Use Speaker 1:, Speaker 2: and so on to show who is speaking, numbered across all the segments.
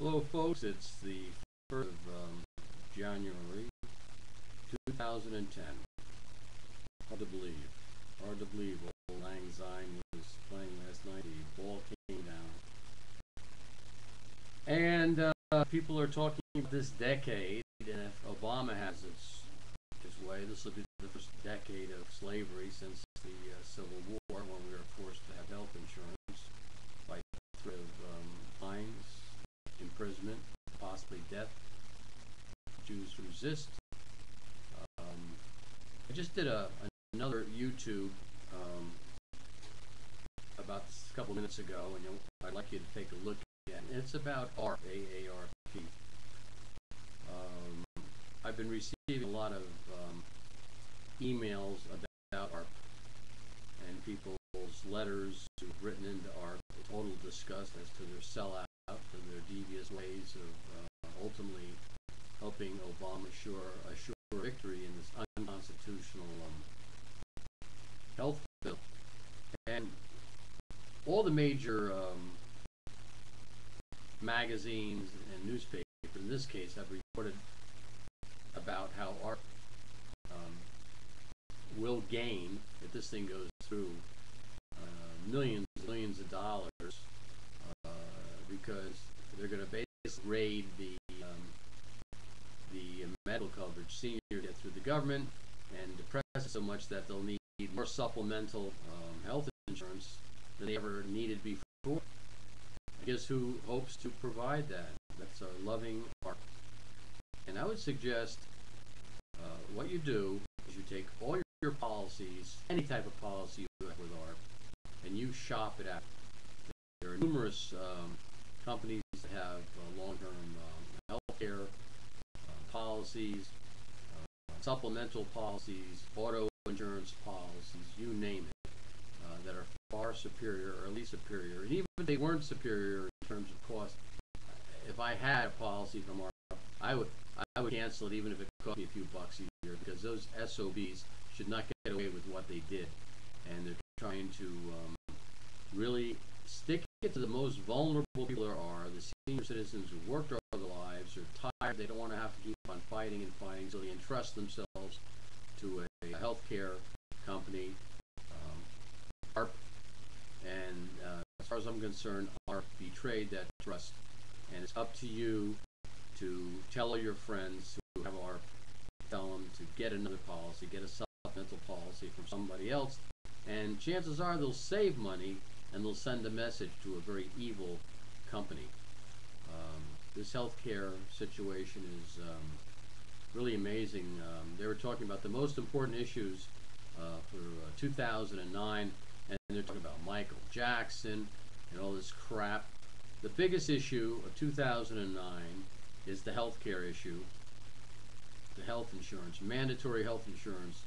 Speaker 1: Hello, folks. It's the 1st of January 2010. Hard to believe. Hard to believe. Old Lang Syne was playing last night. The ball came down. And people are talking about this decade. And if Obama has his way, this will be the first decade of slavery since the Civil War, when we were forced to have health insurance by threat of fines, imprisonment, possibly death. Jews resist. I just did another YouTube about this a couple minutes ago, and I'd like you to take a look at it. It's about AARP, AARP. I've been receiving a lot of emails about AARP and people's letters who've written into AARP, total disgust as to their sellout and their devious ways of ultimately helping Obama assure victory in this unconstitutional health bill. And all the major magazines and newspapers, in this case, have reported about how AARP will gain, if this thing goes through, millions of dollars, because they're going to basically raid the medical coverage senior debt through the government and depress it so much that they'll need more supplemental health insurance than they ever needed before. I guess who hopes to provide that? That's our loving AARP. And I would suggest what you do is you take all your policies, any type of policy you have with AARP, and you shop it out. There are numerous companies that have long-term health care policies, supplemental policies, auto insurance policies, you name it, that are far superior, or at least superior. And even if they weren't superior in terms of cost, if I had a policy from AARP, I would cancel it even if it cost me a few bucks a year, because those SOBs should not get away with what they did. And they're trying to really stick it to the most vulnerable people there are, the senior citizens who worked all their lives, are tired, they don't want to have to keep on fighting and fighting, so they entrust themselves to a healthcare company, AARP, and as far as I'm concerned, AARP betrayed that trust, and it's up to you to tell all your friends who have AARP, tell them to get another policy, get a supplemental policy from somebody else, and chances are they'll save money and they'll send a message to a very evil company. This healthcare situation is really amazing. They were talking about the most important issues for 2009, and they're talking about Michael Jackson and all this crap. The biggest issue of 2009 is the healthcare issue, the health insurance, mandatory health insurance,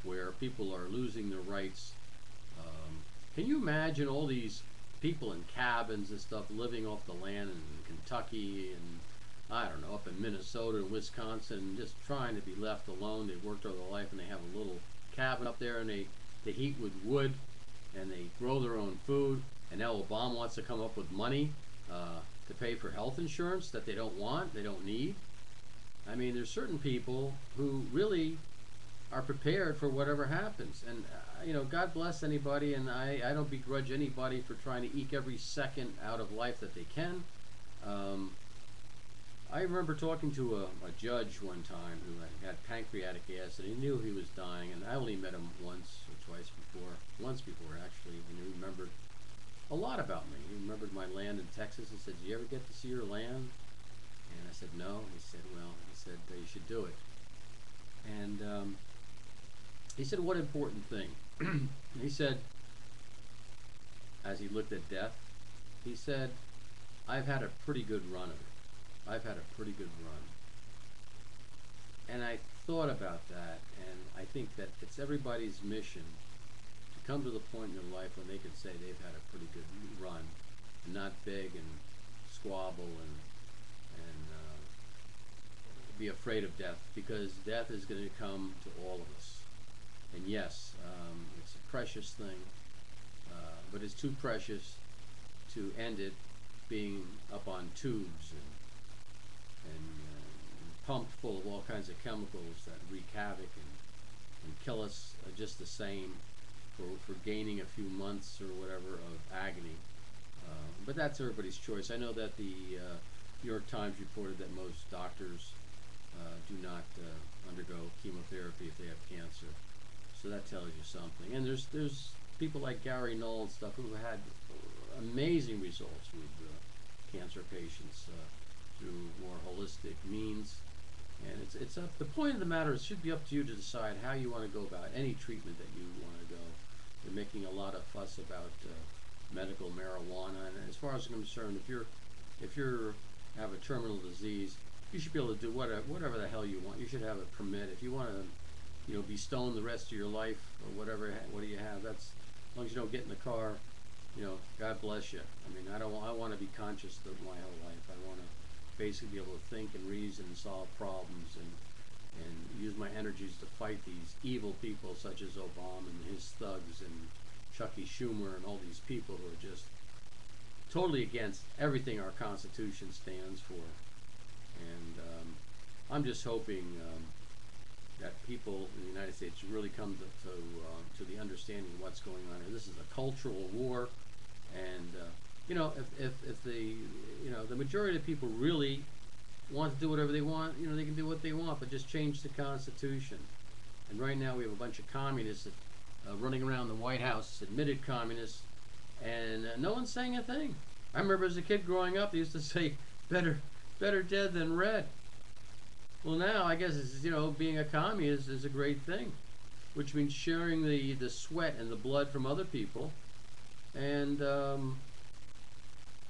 Speaker 1: where people are losing their rights. Can you imagine all these people in cabins and stuff living off the land in Kentucky and, I don't know, up in Minnesota and Wisconsin, just trying to be left alone? They've worked all their life and they have a little cabin up there, and they heat with wood and they grow their own food, and now Obama wants to come up with money to pay for health insurance that they don't want, they don't need. I mean, there's certain people who really are prepared for whatever happens, and you know, God bless anybody, and I don't begrudge anybody for trying to eke every second out of life that they can. I remember talking to a judge one time who had pancreatic acid. He knew he was dying, and I only met him once before actually, and he remembered a lot about me. He remembered my land in Texas. He said, "Do you ever get to see your land?" And I said, "No." He said, "Well," he said, "you should do it." And he said, "What important thing?" He said, as he looked at death, he said, "I've had a pretty good run of it. I've had a pretty good run." And I thought about that, and I think that it's everybody's mission to come to the point in their life when they can say they've had a pretty good run, and not beg and squabble and be afraid of death, because death is going to come to all of us. And yes, it's a precious thing, but it's too precious to end it being up on tubes and pumped full of all kinds of chemicals that wreak havoc and kill us just the same for gaining a few months or whatever of agony. But that's everybody's choice. I know that the New York Times reported that most doctors do not undergo chemotherapy if they have cancer. So that tells you something. And there's people like Gary Knoll and stuff who have had amazing results with cancer patients through more holistic means. And it's up. The point of the matter is, it should be up to you to decide how you want to go about any treatment that you want to go. They're making a lot of fuss about medical marijuana, and as far as I'm concerned, if you have a terminal disease, you should be able to do whatever the hell you want. You should have a permit. If you want to, be stoned the rest of your life or whatever, what do you have? That's, as long as you don't get in the car, God bless you. I mean, I want to be conscious of my whole life. I want to basically be able to think and reason and solve problems and use my energies to fight these evil people such as Obama and his thugs and Chucky Schumer and all these people who are just totally against everything our Constitution stands for. And I'm just hoping that people in the United States really come to the understanding of what's going on here. This is a cultural war, and if the majority of people really want to do whatever they want, they can do what they want, but just change the Constitution. And right now we have a bunch of communists that, running around the White House, admitted communists, and no one's saying a thing. I remember as a kid growing up, they used to say, better dead than red. Well, now I guess it's, being a commie is a great thing, which means sharing the sweat and the blood from other people, and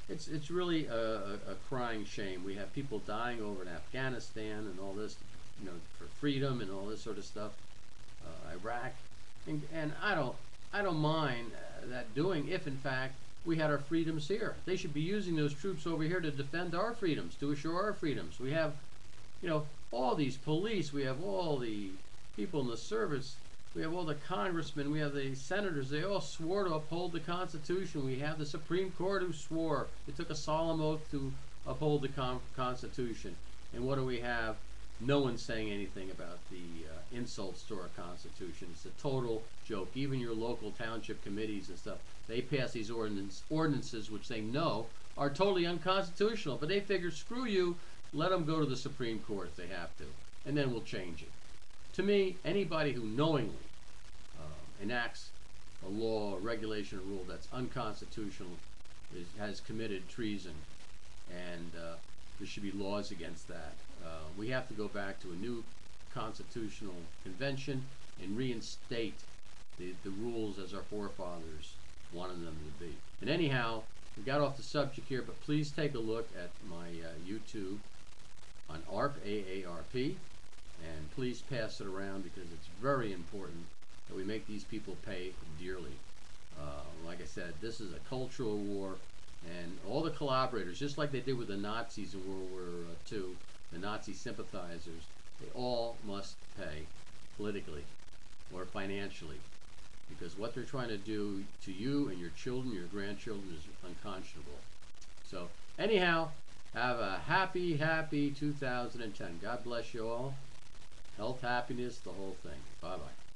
Speaker 1: it's really a crying shame. We have people dying over in Afghanistan and all this, for freedom and all this sort of stuff. Iraq, and I don't mind that doing if in fact we had our freedoms here. They should be using those troops over here to defend our freedoms, to assure our freedoms. We have, all these police, we have all the people in the service, we have all the congressmen, we have the senators, they all swore to uphold the Constitution. We have the Supreme Court who swore. They took a solemn oath to uphold the Constitution. And what do we have? No one's saying anything about the insults to our Constitution. It's a total joke. Even your local township committees and stuff, they pass these ordinances which they know are totally unconstitutional, but they figure, screw you, let them go to the Supreme Court if they have to, and then we'll change it. To me, anybody who knowingly enacts a law, a regulation, a rule that's unconstitutional has committed treason, and there should be laws against that. We have to go back to a new constitutional convention and reinstate the rules as our forefathers wanted them to be. And anyhow, we got off the subject here, but please take a look at my YouTube on AARP, AARP, and please pass it around because it's very important that we make these people pay dearly. Like I said, this is a cultural war, and all the collaborators, just like they did with the Nazis in World War II, the Nazi sympathizers, they all must pay politically or financially, because what they're trying to do to you and your children, your grandchildren, is unconscionable. So anyhow, have a happy 2010. God bless you all. Health, happiness, the whole thing. Bye-bye.